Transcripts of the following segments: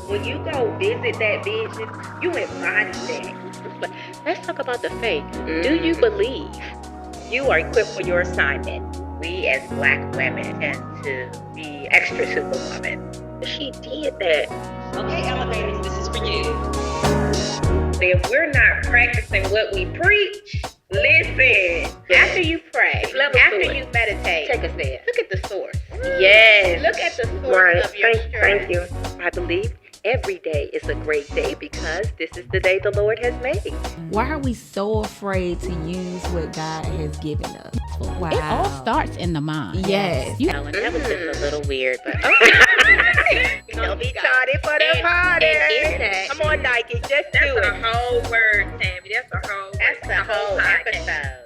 When you go visit that vision, you embody that. But let's talk about the faith. Do you believe you are equipped for your assignment? We as Black women tend to be extra superwoman. She did that. Okay, elevators, this is for you. If we're not practicing what we preach, listen. After you pray, after you meditate, Take a step. look at the source. Yes. Look at the source of your strength. Thank you. I believe every day is a great day because this is the day the Lord has made. Why are we so afraid to use what God has given us? Wow. It all starts in the mind. Yes. Ellen, that was just a little weird, but okay. Don't be tardy for the party. And in that, Come on, Nike, just do That's it. a whole word, Tammy. That's a whole that's the whole podcast. episode.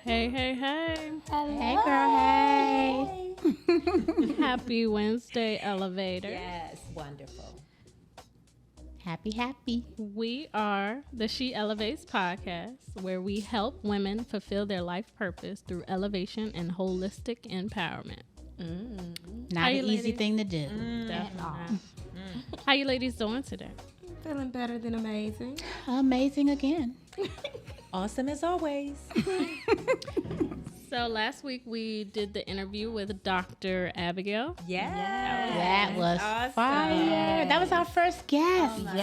Hey, hey, hey. Hey, girl, hey. Happy Wednesday, Elevator. Yes, wonderful. Happy. We are the She Elevates podcast, where we help women fulfill their life purpose through elevation and holistic empowerment. Not How an you easy ladies? thing to do. Definitely not. How you ladies doing today? Feeling better than amazing. Amazing again. Awesome as always. So last week we did the interview with Dr. Abigail. Yes. That was Awesome. fire. That was our first guest. Yes.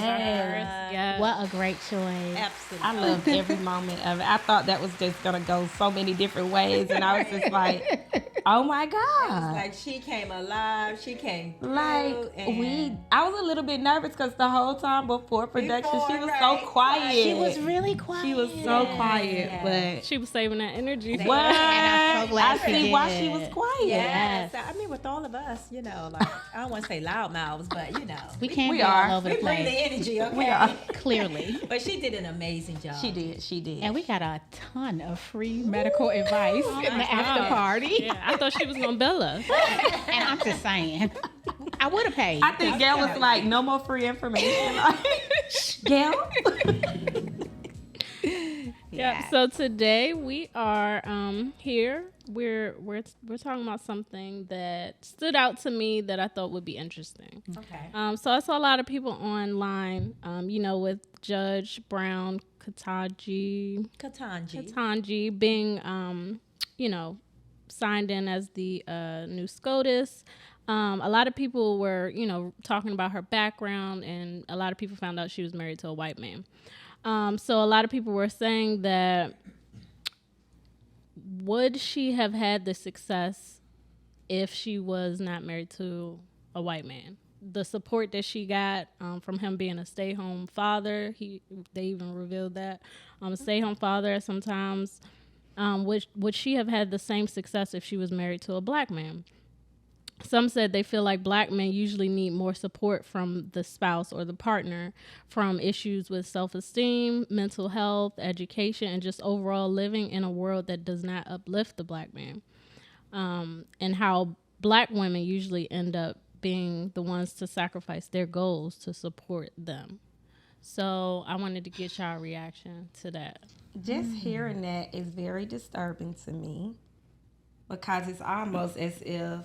Yeah. What a great choice. Absolutely. I loved every moment of it. I thought that was just going to go so many different ways. And I was just like, oh my God. Like she came alive. She came through. Like, I was a little bit nervous because the whole time before production, she was so quiet. She was really quiet. She was so quiet, but She was saving that energy. what? And I'm so glad I she see why did. she was quiet. Yes. I mean, with all of us, like, I don't want to say loud mouths, but We can't we be are. all over we the bring the place. energy, okay? We are. Clearly. But she did an amazing job. She did. And we got a ton of free medical advice in the after party. Yeah, I thought she was going to bill us. And I'm just saying, I would have paid. I think Gail was like, no more free information. Gail? Yeah. So today we are here. We're talking about something that stood out to me that I thought would be interesting. Okay. So I saw a lot of people online, with Judge Brown Kentanji being, signed in as the new SCOTUS. A lot of people were, talking about her background, and a lot of people found out she was married to a white man. So a lot of people were saying that would she have had the success if she was not married to a white man? The support that she got from him being a stay-home father, they even revealed that, a stay-home father sometimes, would she have had the same success if she was married to a black man? Some said they feel like black men usually need more support from the spouse or the partner from issues with self-esteem, mental health, education, and just overall living in a world that does not uplift the black man. And how black women usually end up being the ones to sacrifice their goals to support them. So I wanted to get y'all reaction to that. Just hearing that is very disturbing to me because it's almost as if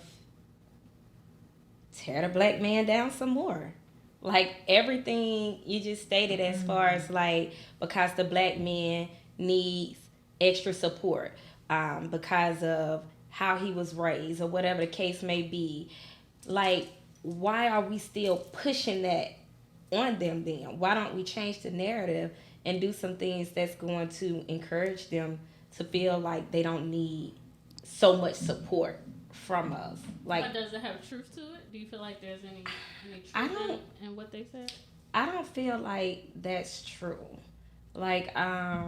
tear the black man down some more. Like everything you just stated as far as like because the black man needs extra support because of how he was raised or whatever the case may be. Like, why are we still pushing that on them then? Why don't we change the narrative and do some things that's going to encourage them to feel like they don't need so much support from us? Like, But does it have truth to it? Do you feel like there's any I truth don't- in what they said? I don't feel like that's true. Like, I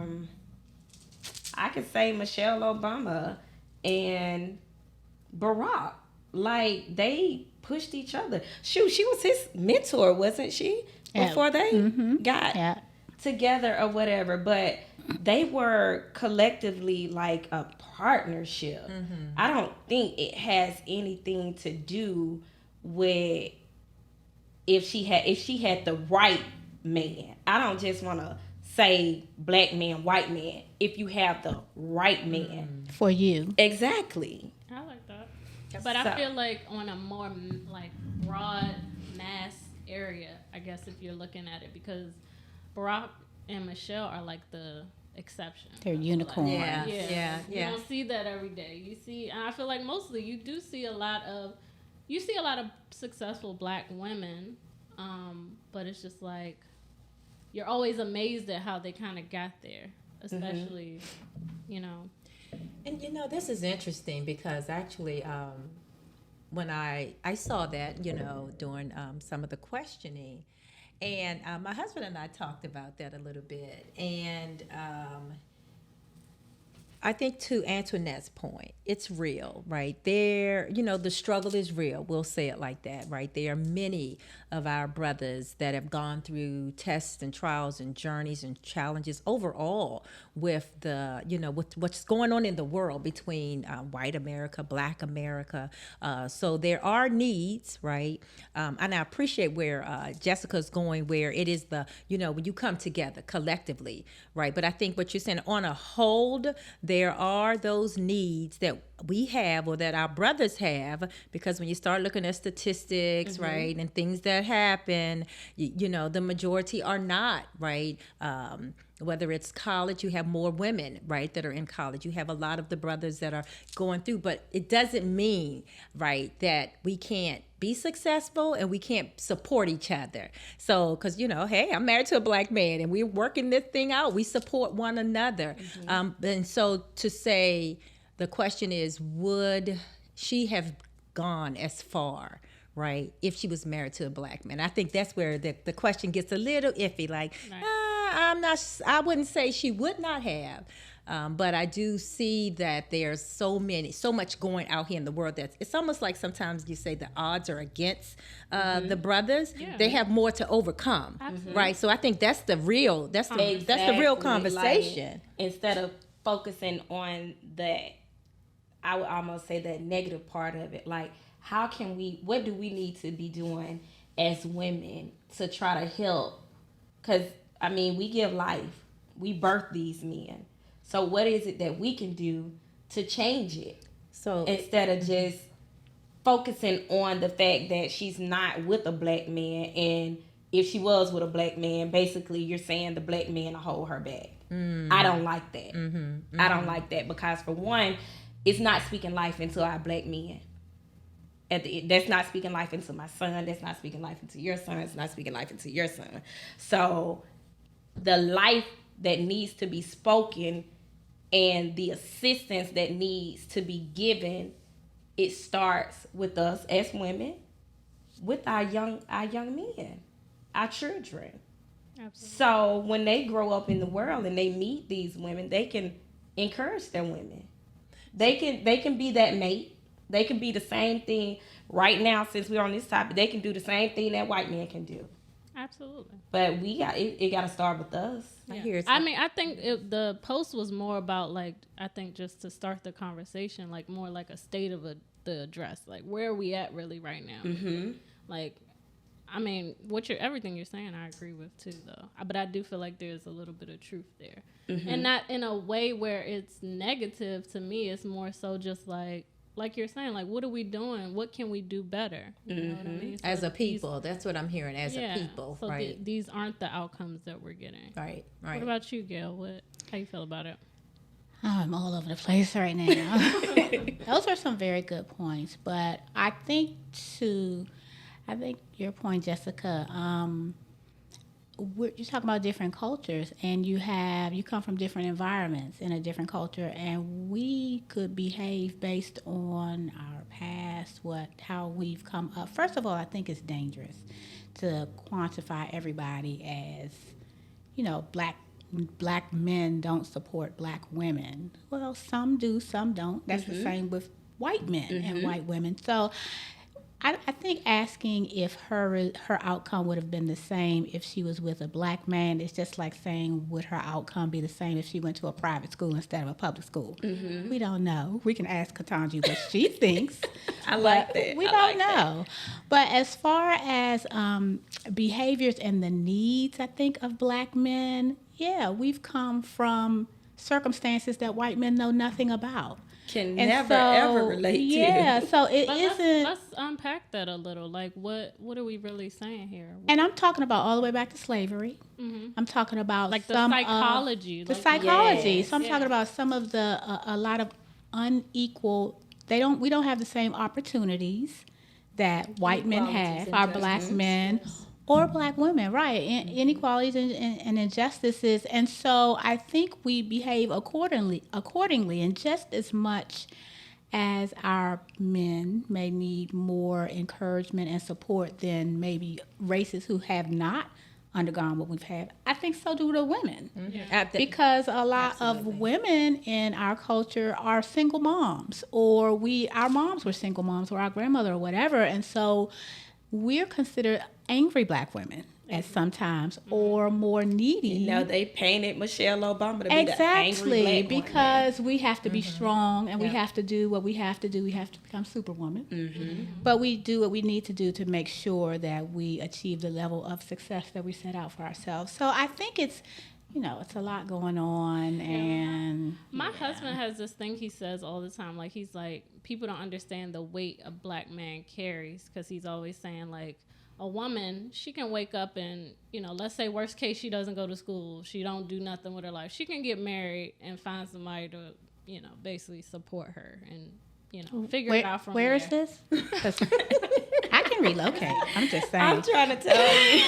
could say Michelle Obama and Barack, like, they pushed each other. Shoot, she was his mentor, wasn't she? Yeah. Before they got together or whatever. But they were collectively like a partnership. I don't think it has anything to do with if she had the right man. I don't just want to say black man, white man. If you have the right man. For you. Exactly. I like that. But I So- feel like on a more like broad mass area, I guess if you're looking at it, because Barack and Michelle are like the exception. They're I feel unicorns. Like. Yeah. You don't see that every day. You see, and I feel like mostly you do see a lot of successful black women, but it's just like you're always amazed at how they kind of got there, especially, you know. And this is interesting because actually, when I saw that, during some of the questioning, and my husband and I talked about that a little bit, and I think to Antoinette's point, it's real, right? The struggle is real. We'll say it like that, right? There are many of our brothers that have gone through tests and trials and journeys and challenges overall with with what's going on in the world between white America, black America. So there are needs, right? And I appreciate where Jessica's going, where it is when you come together collectively, right? But I think what you're saying on a whole, there are those needs that we have or that our brothers have, because when you start looking at statistics, right, and things that happen, the majority are not, right? Whether it's college, you have more women, right, that are in college. You have a lot of the brothers that are going through, but it doesn't mean, right, that we can't be successful and we can't support each other. So, because, hey, I'm married to a black man and we're working this thing out. We support one another. And so to say, the question is, would she have gone as far, right, if she was married to a black man? I think that's where the question gets a little iffy. Like, I wouldn't say she would not have. But I do see that there's so much going out here in the world that it's almost like sometimes you say the odds are against the brothers. Yeah. They have more to overcome, right? So I think that's the real that's the real conversation. Like, instead of focusing on that, I would almost say that negative part of it. Like, what do we need to be doing as women to try to help? Because, we give life. We birth these men. So what is it that we can do to change it? So instead of just focusing on the fact that she's not with a black man, and if she was with a black man, basically you're saying the black man will hold her back. I don't like that. I don't like that, because for one, it's not speaking life into our black men. That's not speaking life into my son. That's not speaking life into your son. It's not speaking life into your son. So the life that needs to be spoken and the assistance that needs to be given, it starts with us as women, with our young men, our children. Absolutely. So when they grow up in the world and they meet these women, they can encourage them women. They can be that mate. They can be the same thing right now. Since we're on this topic, they can do the same thing that white men can do. Absolutely. But it got to start with us. Yeah. I think the post was more about, like, I think just to start the conversation, like more like a state of the address, like where are we at really right now? Like, everything you're saying, I agree with too, though. But I do feel like there's a little bit of truth there, and not in a way where it's negative. To me, it's more so just like you're saying, like, what are we doing? What can we do better? You know what I mean? So as a people, that's what I'm hearing. As a people, so right? These aren't the outcomes that we're getting. Right. What about you, Gail? How you feel about it? Oh, I'm all over the place right now. Those are some very good points, but I think your point, Jessica, you're talking about different cultures, and you come from different environments in a different culture, and we could behave based on our past, how we've come up. First of all, I think it's dangerous to quantify everybody as, black men don't support black women. Well, some do, some don't. That's the same with white men and white women. So I think asking if her outcome would have been the same if she was with a black man is just like saying, would her outcome be the same if she went to a private school instead of a public school? We don't know. We can ask Kentanji what she thinks. I like that. We don't know. But as far as behaviors and the needs, I think, of black men, we've come from circumstances that white men know nothing about. Can And never, so, ever relate to. Yeah, so it But isn't. let's unpack that a little. Like, what are we really saying here? And I'm talking about all the way back to slavery. Mm-hmm. I'm talking about Like the some psychology. Of the like- psychology. Yes. So I'm talking about some of the a lot of unequal. We don't have the same opportunities that white men have. Our black men. Or black women, right? Inequalities and injustices. And so I think we behave accordingly, and just as much as our men may need more encouragement and support than maybe races who have not undergone what we've had, I think so do the women. Because a lot of women in our culture are single moms, or our moms were single moms, or our grandmother, or whatever. And so we're considered angry black women at sometimes, or more needy. You know, they painted Michelle Obama to be the angry black because we have to be strong, and we have to do what we have to do. We have to become superwoman. But we do what we need to do to make sure that we achieve the level of success that we set out for ourselves. So I think it's a lot going on. And my husband has this thing he says all the time. Like, he's like, people don't understand the weight a black man carries, because he's always saying, like, a woman, she can wake up and, let's say worst case, she doesn't go to school, she don't do nothing with her life, she can get married and find somebody to, basically support her and, figure it out from where there. is this? 'Cause I can relocate. I'm just saying. I'm trying to tell you.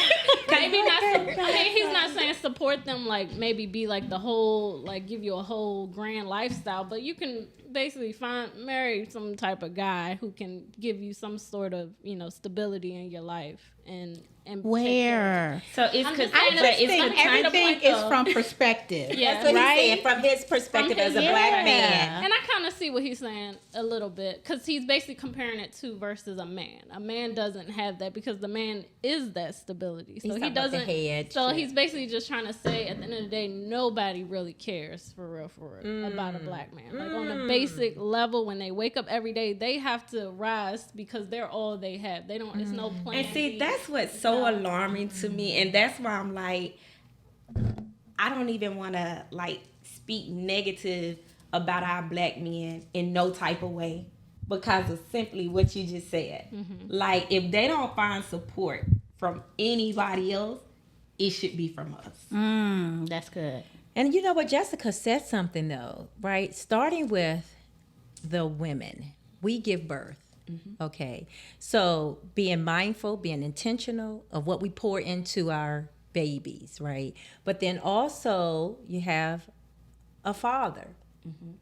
Maybe not. I mean, he's not saying support them, like maybe be like the whole, like give you a whole grand lifestyle, but you can basically marry some type of guy who can give you some sort of stability in your life and where. So it's because everything is from perspective. Yeah, That's what right? he's saying, from his perspective as a black man. And I kind of see what he's saying a little bit, because he's basically comparing it to versus a man. A man doesn't have that, because the man is that stability. So he doesn't. He's basically just trying to say, at the end of the day, nobody really cares for real about a black man. Like, on a basic level, when they wake up every day, they have to rise because they're all they have. They don't. It's no plan. And see, that's what's so alarming to me, and that's why I'm like, I don't even want to speak negative about our black men in no type of way, because of simply what you just said. Like, if they don't find support from anybody else, it should be from us. That's good. And you know what? Jessica said something, though, right? Starting with the women, we give birth. Okay. So being mindful, being intentional of what we pour into our babies, right? But then also you have a father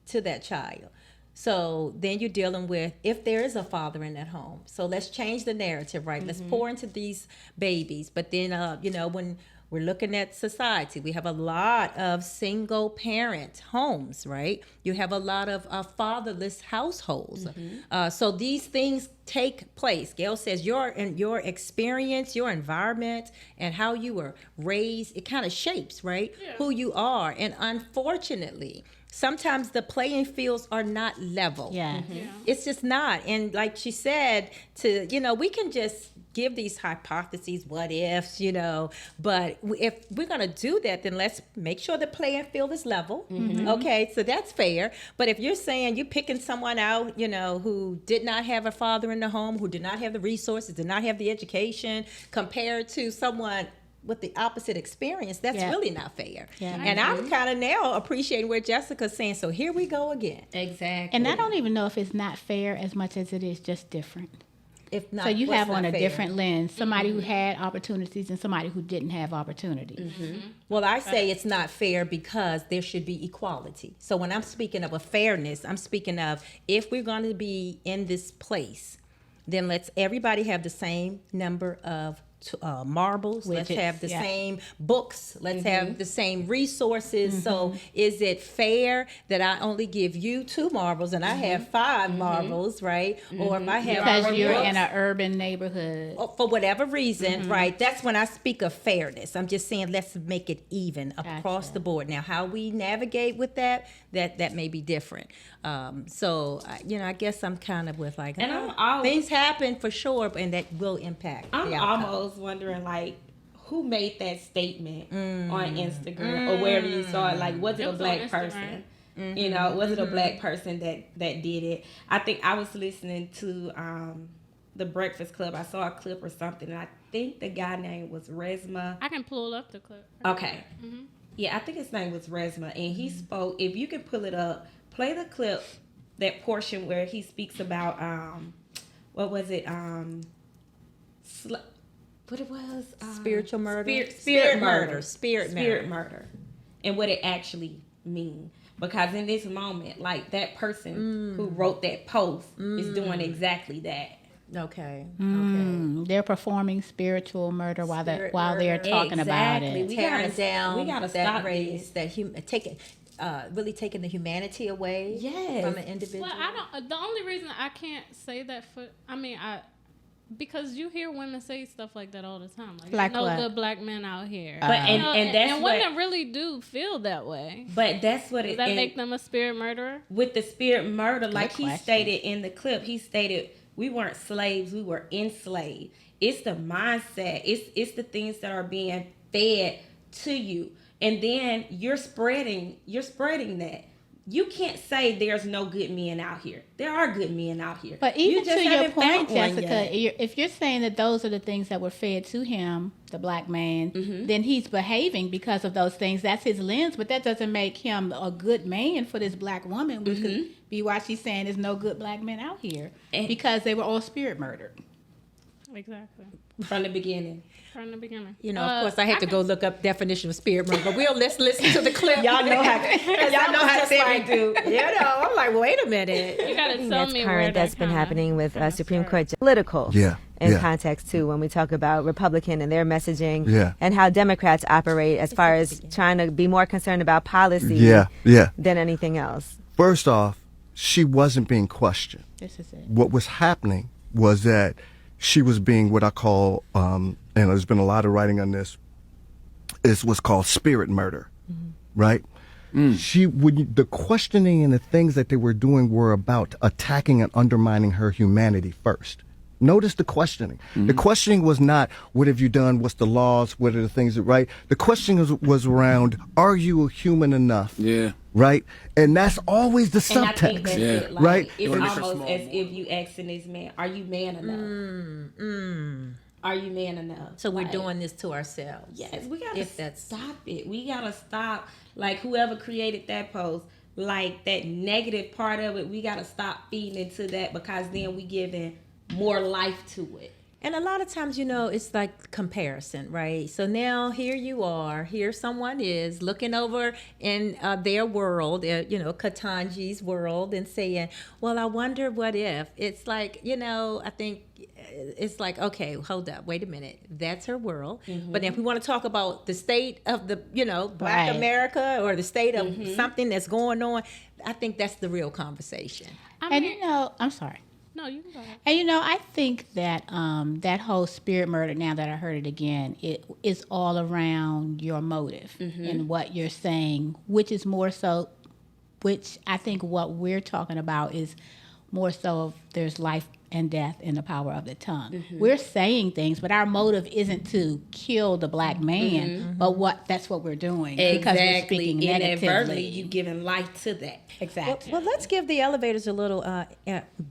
to that child. So then you're dealing with, if there is a father in that home. So let's change the narrative, right? Let's pour into these babies. But then, when we're looking at society, we have a lot of single parent homes, right? You have a lot of fatherless households. So these things take place. Gail says your experience, your environment, and how you were raised, it kind of shapes, right? Yeah. Who you are. And unfortunately, sometimes the playing fields are not level. Yeah. It's just not. And like she said, we can just give these hypotheses, what ifs, but if we're going to do that, then let's make sure the playing field is level. Okay, so that's fair. But if you're saying you're picking someone out, who did not have a father in the home, who did not have the resources, did not have the education, compared to someone with the opposite experience, that's really not fair. Yeah. And I'm kind of now appreciating where Jessica's saying, so here we go again. Exactly. And I don't even know if it's not fair as much as it is just different. If not, so you have on a fair? different lens, somebody who had opportunities and somebody who didn't have opportunities. Well, I say it's not fair because there should be equality. So when I'm speaking of a fairness, I'm speaking of, if we're going to be in this place, then let's everybody have the same number of marbles. Let's have the same books. Let's have the same resources. So is it fair that I only give you 2 marbles and I have 5 marbles, right? Or if I have because you're in an urban neighborhood, for whatever reason, right? That's when I speak of fairness. I'm just saying let's make it even across the board. Now, how we navigate with that may be different. So I guess I'm kind of with like, and things happen for sure, and that will impact the outcome. Almost wondering who made that statement on Instagram or wherever you saw it. Like, was it a black person? You know, was it a black person that did it? I think I was listening to the Breakfast Club. I saw a clip or something, and I think the guy name was Resma. I can pull up the clip. Okay. Yeah, I think his name was Resma, and he spoke. If you can pull it up, play the clip, that portion where he speaks about what was it? What it was? Spiritual murder. Spirit murder. Spirit murder, and what it actually means. Because in this moment, like that person who wrote that post is doing exactly that. Okay. They're performing spiritual murder while they're talking about it. We Tearing down we gotta that stop race, this. really taking the humanity away Yes. from an individual. Well, I don't. The only reason I can't say that because you hear women say stuff like that all the time. Like no good black men out here. But and women really do feel that way. But that's what Does it. that make them a spirit murderer? With the spirit murder, like he question. stated in the clip, he stated we weren't slaves, we were enslaved. It's the mindset. It's the things that are being fed to you, and then you're spreading that. You can't say there's no good men out here. There are good men out here. But even You just to your haven't found point, one Jessica, yet. if you're saying that those are the things that were fed to him, the black man, then he's behaving because of those things. That's his lens, but that doesn't make him a good man for this black woman, which could be why she's saying there's no good black men out here because they were all spirit murdered. Exactly. From the beginning. From the beginning. You know, of course, I had to go look up definition of spirit murder, but let's listen to the clip. Y'all know how Sammy do. You know, I'm like, wait a minute. You gotta tell That's me where current that that's been kinda- happening with kinda Supreme started. Court political in Yeah. context too when we talk about Republican and their messaging Yeah. and how Democrats operate as far as trying to be more concerned about policy Yeah. than anything else. First off, she wasn't being questioned. This is it. What was happening was that she was being what I call, and there's been a lot of writing on this, is what's called spirit murder, right? The questioning and the things that they were doing were about attacking and undermining her humanity first. Notice the questioning. The questioning was not, what have you done? What's the laws? What are the things that, right? The questioning was around, are you human enough? Yeah. Right? And that's always the And I think subtext. that's Yeah. it. Like, Right? It's Or almost as if you asking this man, are you man enough? Are you man enough? So we're Like, doing this to ourselves. Yes, we gotta If that's- stop it. We gotta stop. Like whoever created that post, like that negative part of it, we gotta stop feeding into that because then we giving more life to it. And a lot of times, you know, it's like comparison, right? So now here you are, here someone is looking over in their world, Kentanji's world, and saying, well, I wonder what if. It's like, I think it's like, okay, hold up, wait a minute. That's her world. But if we want to talk about the state of the, Black Right. America or the state of something that's going on, I think that's the real conversation. And I'm sorry. No, you can go ahead. And I think that that whole spirit murder, now that I heard it again, it is all around your motive and what you're saying, which I think what we're talking about is more so of there's life and death in the power of the tongue. We're saying things, but our motive isn't to kill the black man, but that's what we're doing because we're speaking Inadvertently, negatively. you giving life to that. Exactly. Well, let's give the elevators a little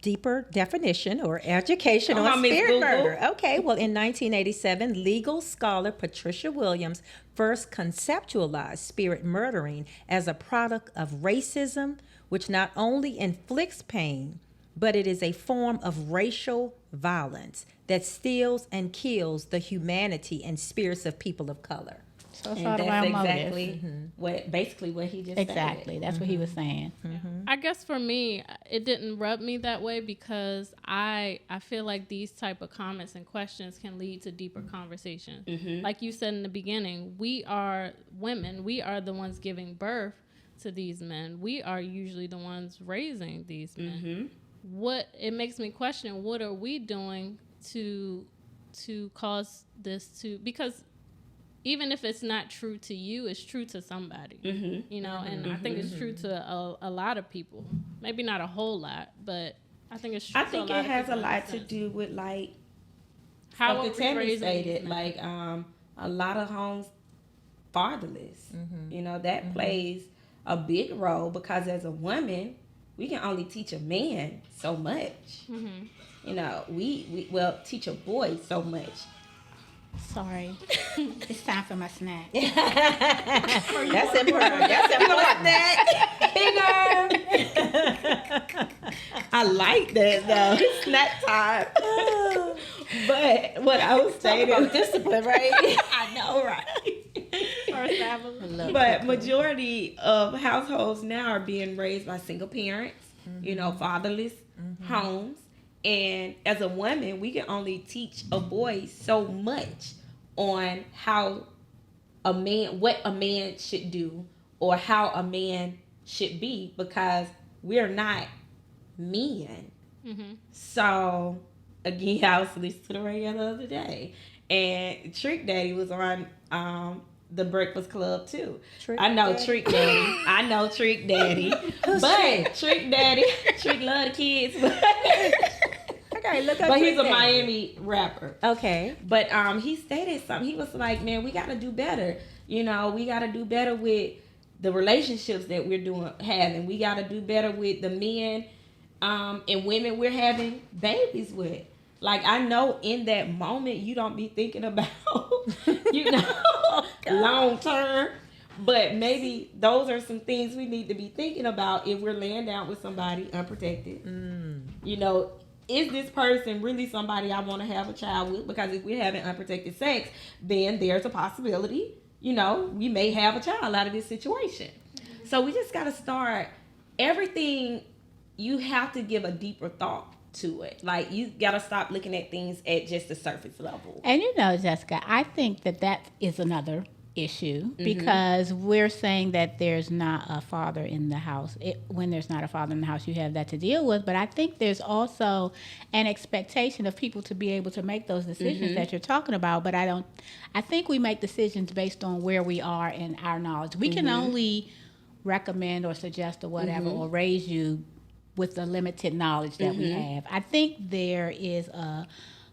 deeper definition or education Come on on, Miss spirit Google. murder. Okay, well, in 1987, legal scholar Patricia Williams first conceptualized spirit murdering as a product of racism, which not only inflicts pain, but it is a form of racial violence that steals and kills the humanity and spirits of people of color. So it's And all that's around exactly motive. basically what he just Exactly. said. That's what he was saying. I guess for me, it didn't rub me that way because I feel like these type of comments and questions can lead to deeper conversations. Like you said in the beginning, we are women. We are the ones giving birth to these men. We are usually the ones raising these men. It makes me question, what are we doing to cause this to, because even if it's not true to you, it's true to somebody, and I think it's true to a lot of people. Maybe not a whole lot, but I think it's true. I think it has a lot to do with like how something we Tammy raising stated, these men. like a lot of homes fatherless. That plays a big role because as a woman, we can only teach a man so much. You know, we teach a boy so much. Sorry. It's time for my snack. That's important. That's important. I like that though. It's snack time. But what I was saying is Discipline, right? I know, right? But majority of households now are being raised by single parents, you know, fatherless homes. And as a woman, we can only teach a boy so much on how what a man should do or how a man should be because we're not men. So, again, I was listening to the radio the other day, and Trick Daddy was on the Breakfast Club too. I know Trick Daddy, but Trick Daddy, Trick love the kids, Okay, look up. but he's a Miami rapper. Okay. But he stated something. He was like, man, we got to do better. You know, we got to do better with the relationships that we're having. We got to do better with the men and women we're having babies with. Like, I know in that moment you don't be thinking about, you know, long term. But maybe those are some things we need to be thinking about if we're laying down with somebody unprotected. You know, is this person really somebody I want to have a child with? Because if we're having unprotected sex, then there's a possibility, you know, we may have a child out of this situation. So we just got to start everything. You have to give a deeper thought to it. Like, you got to stop looking at things at just the surface level. And you know, Jessica, I think that is another issue because we're saying that there's not a father in the house. When there's not a father in the house, you have that to deal with. But I think there's also an expectation of people to be able to make those decisions that you're talking about. But I think we make decisions based on where we are and our knowledge. We can only recommend or suggest or whatever or raise you with the limited knowledge that we have. I think there is a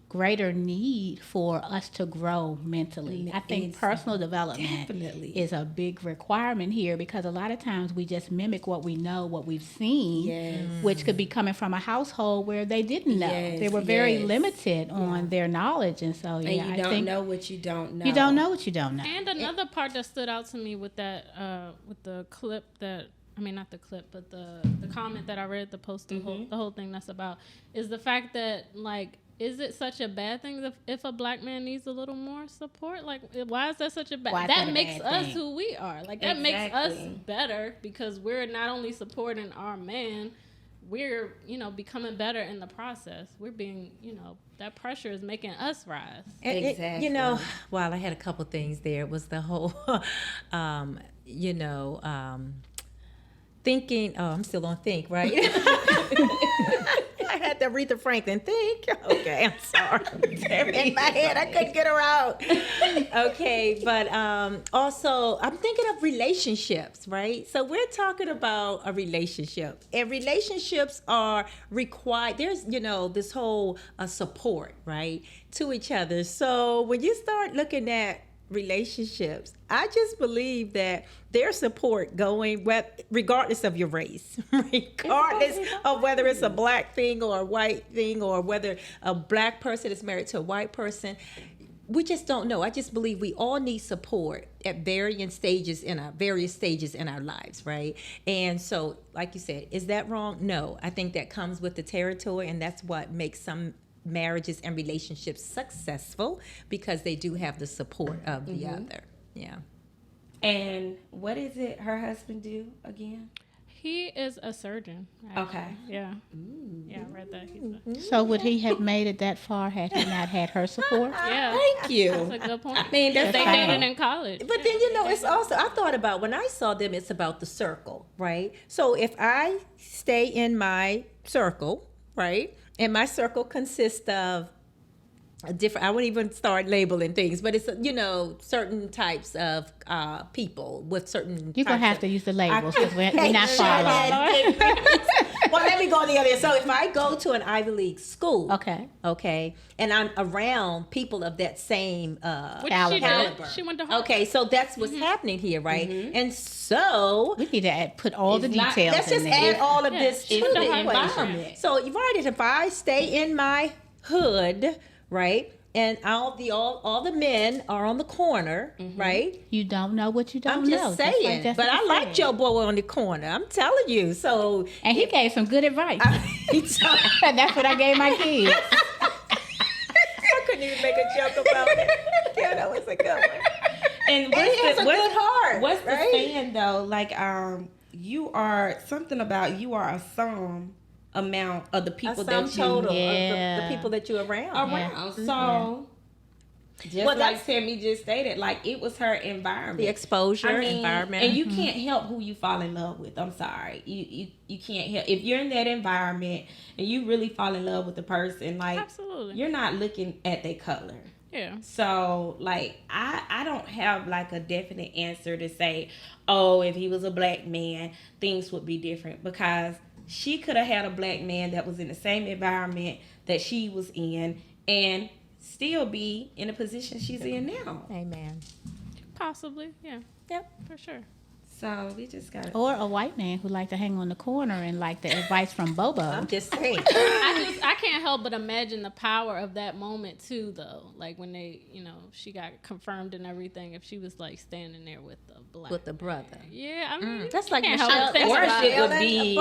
greater need for us to grow mentally. I think personal development is a big requirement here because a lot of times we just mimic what we know, what we've seen, which could be coming from a household where they didn't know. They were very limited on their knowledge. And so, and you don't know what you don't know. You don't know what you don't know. And another part that stood out to me with that, with the clip that, I mean, not the clip, but the comment that I read, the post, the whole thing that's about, is the fact that, like, is it such a bad thing if a black man needs a little more support? Like, why is that such a bad? That makes us who we are. Like, that makes us better because we're not only supporting our man, we're, you know, becoming better in the process. We're being, you know, that pressure is making us rise. Exactly. You know, well, I had a couple things there. It was the whole, you know, thinking. Oh, I'm still on think, right? I had to Aretha Franklin think. Okay, I'm sorry. In my head, I couldn't get her out. Okay, but also, I'm thinking of relationships, right? So we're talking about a relationship, and relationships are required. There's, you know, this whole support, right, to each other. So when you start looking at relationships, I just believe that their support going regardless of your race, regardless of whether it's a black thing or a white thing or whether a black person is married to a white person, we just don't know. I just believe we all need support at various stages in our lives, right? And so, like you said, is that wrong? No, I think that comes with the territory, and that's what makes some marriages and relationships successful because they do have the support of the other. Yeah. And what is it her husband do again? He is a surgeon. Actually. Okay. Yeah. Yeah, I read that. So would he have made it that far had he not had her support? Yeah. Thank you. That's a good point. I mean, they dated in college. But then, you know, it's also, I thought about when I saw them, it's about the circle, right? So if I stay in my circle, right, and my circle consists of I wouldn't even start labeling things, but it's, you know, certain types of people with certain. You're going to have to use the labels because we're not following. Well, Well, let me go on the other end. So if I go to an Ivy League school, Okay. and I'm around people of that same Which caliber. she went to Harvard. Okay, so that's what's happening here, right? And so We need to put all the not- details let's in just there. add all of this to it's the the equation. So you've already, if I stay in my hood, right, and all the men are on the corner, right? You don't know what you don't I'm know. just saying, like but I Jessica like said. Joe Boy on the corner. I'm telling you. So And he gave some good advice. I That's what I gave my kids. couldn't even make a joke about it. Yeah, that was a good one. And And he has a good heart. What's the right? saying though? Like, you are something about you are a sum amount of the people A sum that you total of Yeah. the people that you're around. around. So, just Well, like that's- Tammy just stated, like it was her environment, The exposure, environment. and you can't help who you fall in love with. I'm sorry, you can't help if you're in that environment and you really fall in love with the person. Like, Absolutely. you're not looking at their color. Yeah. So, like, I don't have like a definite answer to say, oh, if he was a black man, things would be different, because she could have had a black man that was in the same environment that she was in and still be in the position she's in now. Amen. Possibly. Yeah. Yep. For sure. So we just got to. Or a white man who like to hang on the corner and like the advice from Bobo. I'm just saying. I can't help but imagine the power of that moment too, though. Like when they, she got confirmed and everything. If she was like standing there with the black, With the brother. yeah, I mean, That's like can't Michelle. help but think Or about it it. would be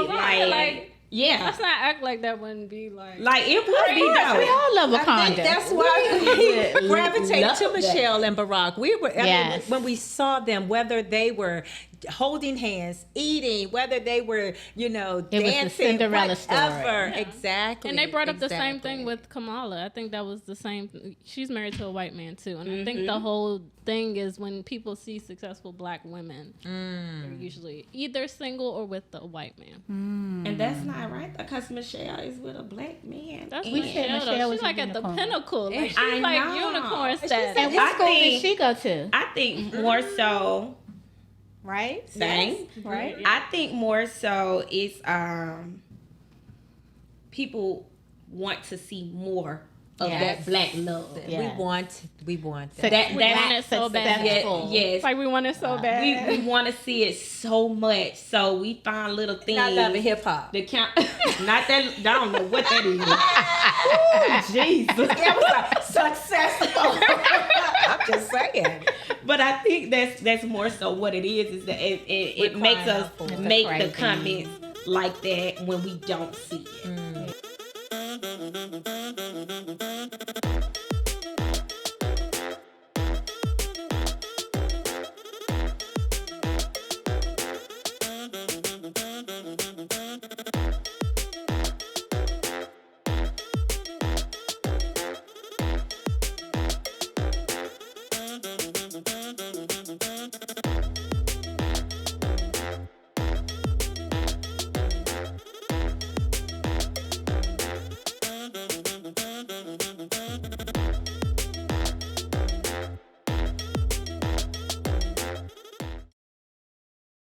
like, yeah, Let's not act like that wouldn't be like. like it would be we though. all love I think Wakanda. that's why we gravitate love to that. Michelle and Barack. We were, I mean, Yes. when we saw them, whether they were holding hands, eating, whether they were, dancing, Cinderella story. whatever. Exactly. And they brought up the same exactly. thing with Kamala. I think that was the same. She's married to a white man too, and I think the whole thing is when people see successful black women, they're usually either single or with a white man. And that's not right, because Michelle is with a black man. That's And said Michelle. Michelle Though. was She's a like at the unicorn. pinnacle. Like she's I like know. unicorn And status. what I school did think- she go to? I think more so. Right? Same. Right? I think more so it's people want to see more of Yes. that black love. Yeah. We want So that. That We want that it so bad. yes. It's like we want it so bad. We want to see it so much, so we find little things. Not loving hip hop. The count, not that. I don't know what that is. Ooh, Jesus. That was like successful. I'm just saying. But I think that's more so what it is that it makes us crying out for it. make the Crazy. comments like that when we don't see it.